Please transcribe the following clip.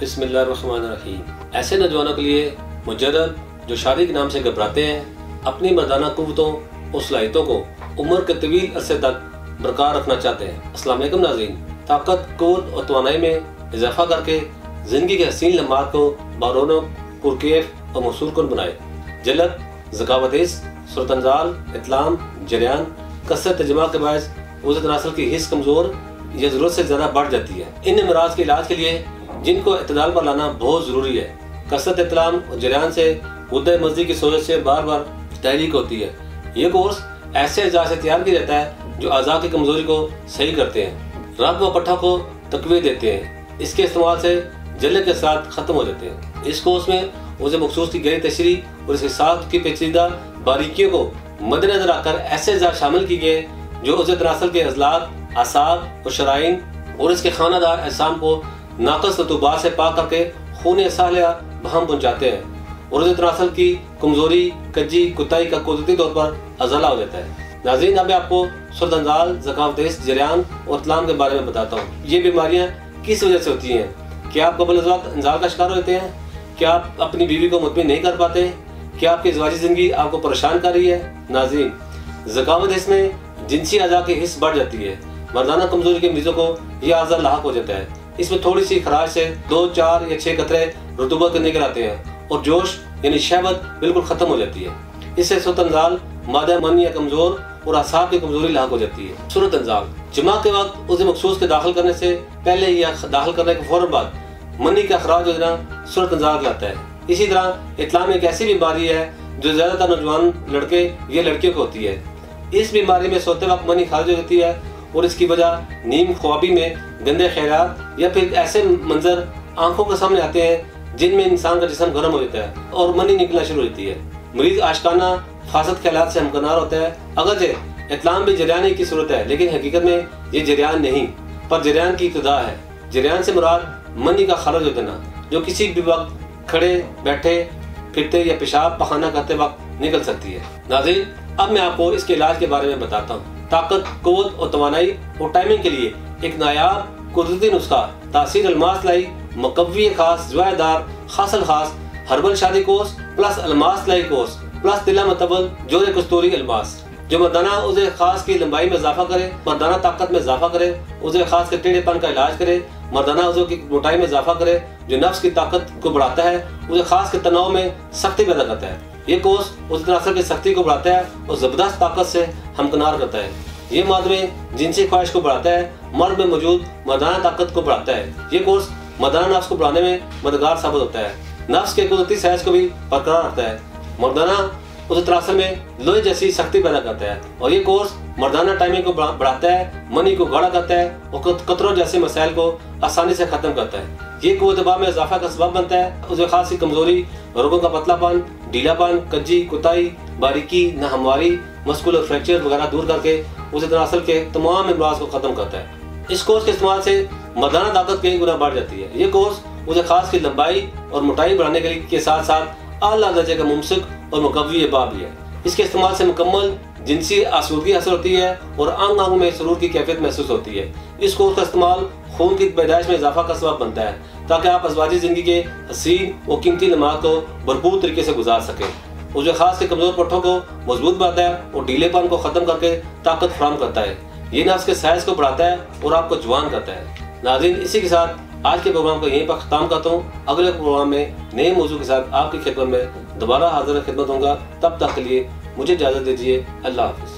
बिस्मिल्लाहिर्रहमानिर्रहीम। ऐसे नौजवानों के लिए मुजर्रब जो शादी के नाम से घबराते हैं, अपनी मर्दाना कुव्वतों और सलाहियतों को उम्र के तवील अरसे तक बरकरार रखना चाहते हैं। अस्सलाम वालेकुम नाज़रीन, ताकत, कुव्वत और तवानाई में इजाफा करके ज़िंदगी के हसीन लम्हात को बारौनक, पुरकैफ और मौसूरकुन बनाए। जलक, ज़कावत-हिस्स, सूरत-अंज़ाल, इत्लाम, जरियान, कसरत जमा के बायस वज़न तनासुल की हिस्स कमज़ोर या ज़रूरत से ज़्यादा बढ़ जाती है। इन अमराज के इलाज के लिए जिनको इत्तदाल पर लाना बहुत ज़रूरी है। कसरत, इत्लाम और जरियान से गुद्दे मज़दी की सोजश से बार बार तहरीक होती है। ये कोर्स ऐसे अज़ा से तैयार किया जाता है जो अज़ा की कमज़ोरी को सही करते हैं, रग व पट्ठा को तक़वियत देते हैं। इसके इस्तेमाल से जलने के साथ ख़त्म हो जाते हैं। इस कोर्स में उसे मखसूस की गहरी तशरीह और इसके साथ की पेचीदा बारीकियों को मद्देनजर रखकर ऐसे अज़ा शामिल किए गए जो उसे तनासुल के अज़लात, आसाब और शराइन और इसके खानादार अजसाम को नाक़स रतूबात से पाक करके खून सालिया बहम पहुँचाते हैं और उसे तनासुल की कमज़ोरी, कज्जी, कुताई का कुदरती तौर पर अज़ला हो जाता है। नाज़रीन, अब मैं आपको सूरत-अंज़ाल, ज़कावत-हिस्स, जरियान और इत्लाम के बारे में बताता हूँ। ये बीमारियाँ किस वजह से होती हैं? क्या आप क़ब्ल अज़-वक़्त इंज़ाल का शिकार होते हैं? क्या आप अपनी बीवी को मुतमिन नहीं कर पाते? क्या आपकी ज़वाजी ज़िंदगी आपको परेशान कर रही है? नाज़रीन, ज़कावत-हिस्स में जिनसी अज़ा की हिस्स बढ़ जाती है। मर्दाना कमज़ोरी के मरीज़ों को यह अज़ा लाहक हो जाता है। इसमें थोड़ी सी खराश से 2, 4 या 6 कतरे रुतूबत के निकल आते हैं और जोश यानी शहवत बिल्कुल ख़त्म हो जाती है। इससे सूरत-अंज़ाल, मादा मन या कमज़ोर और असाब की कमज़ोरी लाहक हो जाती है। सूरत-अंज़ाल जमा के वक्त उसे मखसूस के दाखिल करने से पहले या दाखिल करने के फ़ौरन बाद मनी का अखराज हो जाना सूरत-अंज़ाल कहलाता है। इसी तरह इत्लाम एक ऐसी बीमारी है जो ज़्यादातर नौजवान लड़के या लड़कियों को होती है। इस बीमारी में सोते वक्त मनी खारिज हो जाती है और इसकी वजह नींद ख्वाबी में गंदे ख्यालात या फिर ऐसे मंजर आंखों के सामने आते हैं जिनमें इंसान का जिस्म गर्म हो जाता है और मनी निकलना शुरू हो जाती है। मरीज आशिकाना फासद ख्यालात से हमकनार होता है। अगरचे इत्लाम भी जरियान की सूरत है, लेकिन हकीकत में ये जरियान नहीं पर जरियान की इब्तिदा है। जरियान से मुराद मनी का खारिज हो जाना जो किसी भी वक्त खड़े, बैठे, फिरते या पेशाब पखाना करते वक्त निकल सकती है। नाज़रीन, अब मैं आपको इसके इलाज के बारे में बताता हूँ। ताकत, कुव्वत और तवानाई और टाइमिंग के लिए एक नायाब कुदरती नुस्खा तासीर अलमास लाई मुकव्वी खास ज़वायदार खासल खास हर्बल शादी कोर्स प्लस अलमास लाई कोर्स प्लस तिला मतबल जोरे कस्तूरी अलमास, जो मर्दाना उज़े खास की लंबाई में इजाफा करे, मर्दाना ताकत में इजाफा करे, उज़े खास के टेढ़ेपन का इलाज करे, मर्दाना उज़ों की मोटाई में इजाफा करे, जो नफ्स की ताकत को बढ़ाता है, उसे खास के तनाव में सख्ती पैदा करता है। ये कोर्स उस तनासुल की सख्ती को बढ़ाता है और ज़बरदस्त ताकत से हमकनार करता है। ये मर्द में जिनसी ख्वाहिश को बढ़ाता है, मर्द में मौजूद मर्दाना ताकत को बढ़ाता है। ये कोर्स मर्दाना नफ्स को बढ़ाने में मददगार साबित होता है। नफ्स के कुदरती साइज को भी बरकरार रखता है। मर्दाना उस तनासुल में लोहे जैसी सख्ती पैदा करता है और ये कोर्स मर्दाना टाइमिंग को बढ़ाता है, मनी को गाढ़ा करता है और कतरों जैसे मसाइल को आसानी से ख़त्म करता है। ये कुव्वत में इजाफा का सबब बनता है। उसे खास कमज़ोरी, रोगों का पतलापन, ढीलापन, कज्जी, कुताई, बारीकी, नाहमवारी, मस्कुलर फ्रैक्चर वगैरह दूर करके उसे तनासुल के तमाम अमराज को ख़त्म करता है। इस कोर्स के इस्तेमाल से मर्दाना ताकत कई गुना बढ़ जाती है। ये कोर्स उसे खास की लंबाई और मोटाई बढ़ाने के साथ साथ आला दर्जे का मुमसिक और मुकव्वी बाब भी है। इसके इस्तेमाल से मुकम्मल जिनसी आसूदगी हासिल होती है और अंग अंग में सुरूर की कैफियत महसूस होती है। इस कोर्स का इस्तेमाल खून की पैदाइश में इजाफा का सबब बनता है ताकि आप अज़वाजी ज़िंदगी के हसीन और कीमती लम्हात को भरपूर तरीके से गुजार सकें। उसे खास के कमज़ोर पट्ठों को मजबूत बनाता है और ढीलेपन को ख़त्म करके ताकत फराहम करता है। ये नफ्स के साइज को बढ़ाता है और आपको जवान करता है। नाज़रीन, इसी के साथ आज के प्रोग्राम को यहीं पर ख़त्म करता हूँ। अगले प्रोग्राम में नए मौजू के साथ आपकी खिदमत में दोबारा हाजिर खिदमत होगा। तब तक के लिए मुझे इजाज़त दीजिए। अल्लाह हाफ़िज़।